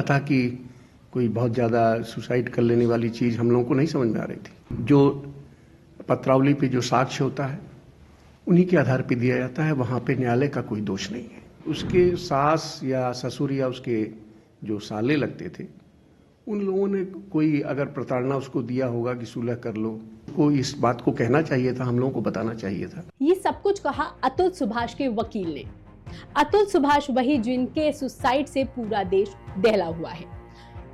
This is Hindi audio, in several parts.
रहा था कि कोई बहुत ज़्यादा सुसाइड कर लेने वाली चीज़ हम लोगों को नहीं समझ में आ रही थी। जो पत्रावली पे जो साक्ष्य होता है उन्हीं के आधार पे दिया जाता है, वहाँ पे न्यायालय का कोई दोष नहीं है। उसके सास या ससुर या उसके जो साले लगते थे उन लोगों ने कोई अगर प्रताड़ना उसको दिया होगा कि सुलह कर लो, को इस बात को कहना चाहिए था, हम लोगों को बताना चाहिए था। ये सब कुछ कहा अतुल सुभाष के वकील ने। अतुल सुभाष वही जिनके सुसाइड से पूरा देश दहला हुआ है।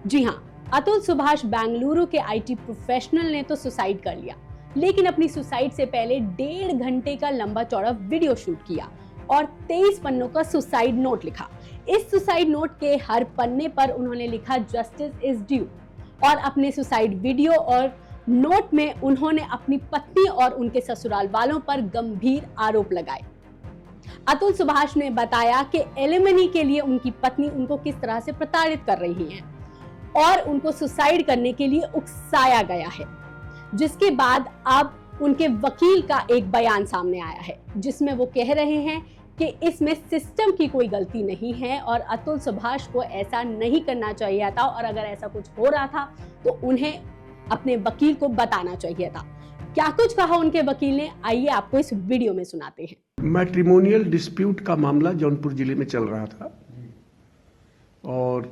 जी हाँ, अतुल सुभाष बेंगलुरु के आईटी प्रोफेशनल ने तो सुसाइड कर लिया, लेकिन अपनी सुसाइड से पहले 1.5 घंटे का लंबा चौड़ा वीडियो शूट किया और 23 पन्नों का सुसाइड नोट लिखा। इस सुसाइड नोट के हर पन्ने पर उन्होंने लिखा जस्टिस इज ड्यू और अपने सुसाइड वीडियो और नोट में उन्होंने अपनी पत्नी और उनके ससुराल वालों पर गंभीर आरोप लगाए। अतुल सुभाष ने बताया कि एलिमनी के लिए उनकी पत्नी उनको किस तरह से प्रताड़ित कर रही हैं और उनको सुसाइड करने के लिए उकसाया गया है, जिसके बाद अब उनके वकील का एक बयान सामने आया है जिसमें वो कह रहे हैं कि इसमें सिस्टम की कोई गलती नहीं है और अतुल सुभाष को ऐसा नहीं करना चाहिए था और अगर ऐसा कुछ हो रहा था तो उन्हें अपने वकील को बताना चाहिए था। क्या कुछ कहा उनके वकील ने, आइए आपको इस वीडियो में सुनाते हैं। मैट्रिमोनियल डिस्प्यूट का मामला जौनपुर जिले में चल रहा था और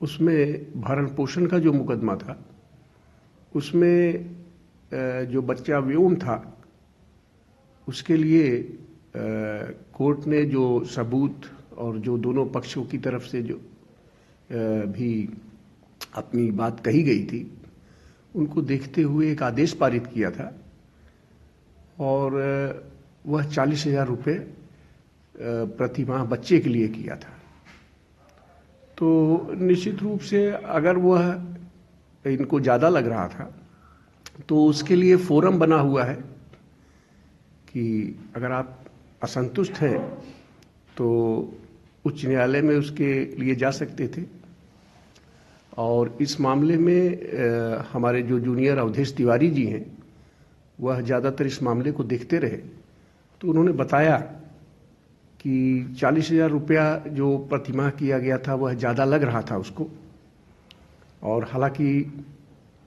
उसमें भरण पोषण का जो मुकदमा था उसमें जो बच्चा व्योम था उसके लिए कोर्ट ने जो सबूत और जो दोनों पक्षों की तरफ से जो भी अपनी बात कही गई थी उनको देखते हुए एक आदेश पारित किया था और वह 40,000 रुपये प्रतिमाह बच्चे के लिए किया था। तो निश्चित रूप से अगर वह इनको ज़्यादा लग रहा था तो उसके लिए फोरम बना हुआ है कि अगर आप असंतुष्ट हैं तो उच्च न्यायालय में उसके लिए जा सकते थे। और इस मामले में हमारे जो जूनियर अवधेश तिवारी जी हैं वह ज़्यादातर इस मामले को देखते रहे, तो उन्होंने बताया कि 40,000 रुपया जो प्रतिमाह किया गया था वह ज़्यादा लग रहा था उसको, और हालांकि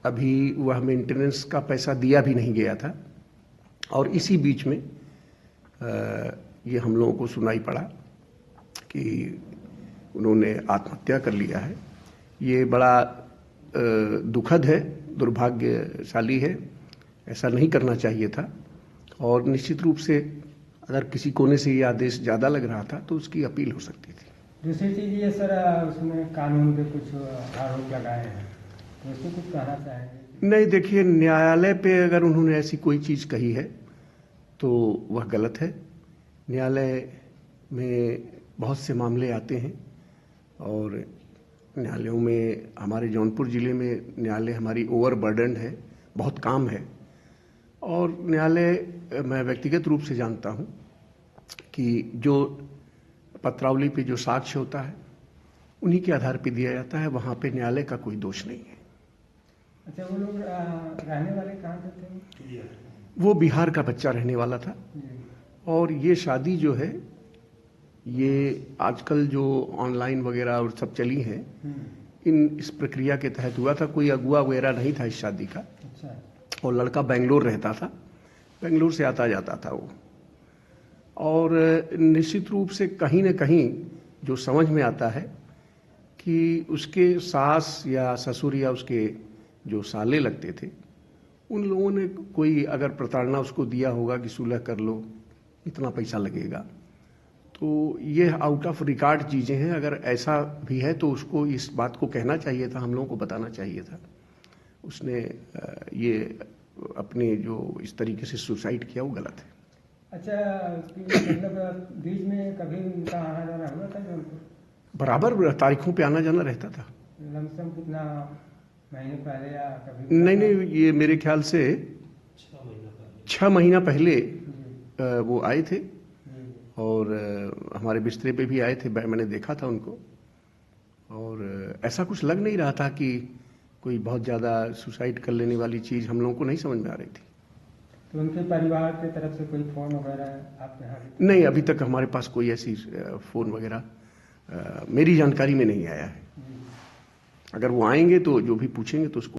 अभी वह मेंटेनेंस का पैसा दिया भी नहीं गया था। और इसी बीच में ये हम लोगों को सुनाई पड़ा कि उन्होंने आत्महत्या कर लिया है। ये बड़ा दुखद है, दुर्भाग्यशाली है, ऐसा नहीं करना चाहिए था। और निश्चित रूप से अगर किसी कोने से ये आदेश ज़्यादा लग रहा था तो उसकी अपील हो सकती थी। दूसरी चीज़ ये सर, उसमें कानून पे कुछ आरोप लगाए हैं, तो उसको कुछ कहना चाहेंगे? नहीं, देखिए, न्यायालय पे अगर उन्होंने ऐसी कोई चीज़ कही है तो वह गलत है। न्यायालय में बहुत से मामले आते हैं और न्यायालयों में हमारे जौनपुर ज़िले में न्यायालय हमारी ओवरबर्डन्ड है, बहुत काम है। और न्यायालय मैं व्यक्तिगत रूप से जानता हूँ कि जो पत्रावली पे जो साक्ष्य होता है उन्हीं के आधार पे दिया जाता है, वहाँ पे न्यायालय का कोई दोष नहीं है। अच्छा, वो लोग रहने वाले कहाँ के थे? वो बिहार का बच्चा रहने वाला था। और ये शादी जो है ये आजकल जो ऑनलाइन वगैरह और सब चली हैं, इस प्रक्रिया के तहत हुआ था। कोई अगुआ वगैरह नहीं था इस शादी का। अच्छा। और लड़का बेंगलोर रहता था, बेंगलोर से आता जाता था वो। और निश्चित रूप से कहीं न कहीं जो समझ में आता है कि उसके सास या ससुर या उसके जो साले लगते थे उन लोगों ने कोई अगर प्रताड़ना उसको दिया होगा कि सुलह कर लो, इतना पैसा लगेगा। तो ये आउट ऑफ रिकॉर्ड चीज़ें हैं। अगर ऐसा भी है तो उसको इस बात को कहना चाहिए था, हम लोगों को बताना चाहिए था। उसने ये अपने जो इस तरीके से सुसाइड किया वो गलत है। अच्छा, मतलब बीच में कभी उनका आना जाना हुआ था? बराबर तारीखों पे आना जाना रहता था। लमसम कितना महीने पहले या कभी? नहीं, ये मेरे ख्याल से 6 महीना पहले वो आए थे और हमारे बिस्तरे पे भी आए थे, मैंने देखा था उनको। और ऐसा कुछ लग नहीं रहा था कि कोई बहुत ज़्यादा सुसाइड कर लेने वाली चीज़ हम लोगों को नहीं समझ में आ रही थी। तो उनके परिवार की तरफ से कोई फ़ोन वगैरह आपके यहाँ? नहीं, अभी तक हमारे पास कोई ऐसी फ़ोन वगैरह मेरी जानकारी में नहीं आया है। अगर वो आएंगे तो जो भी पूछेंगे तो उसको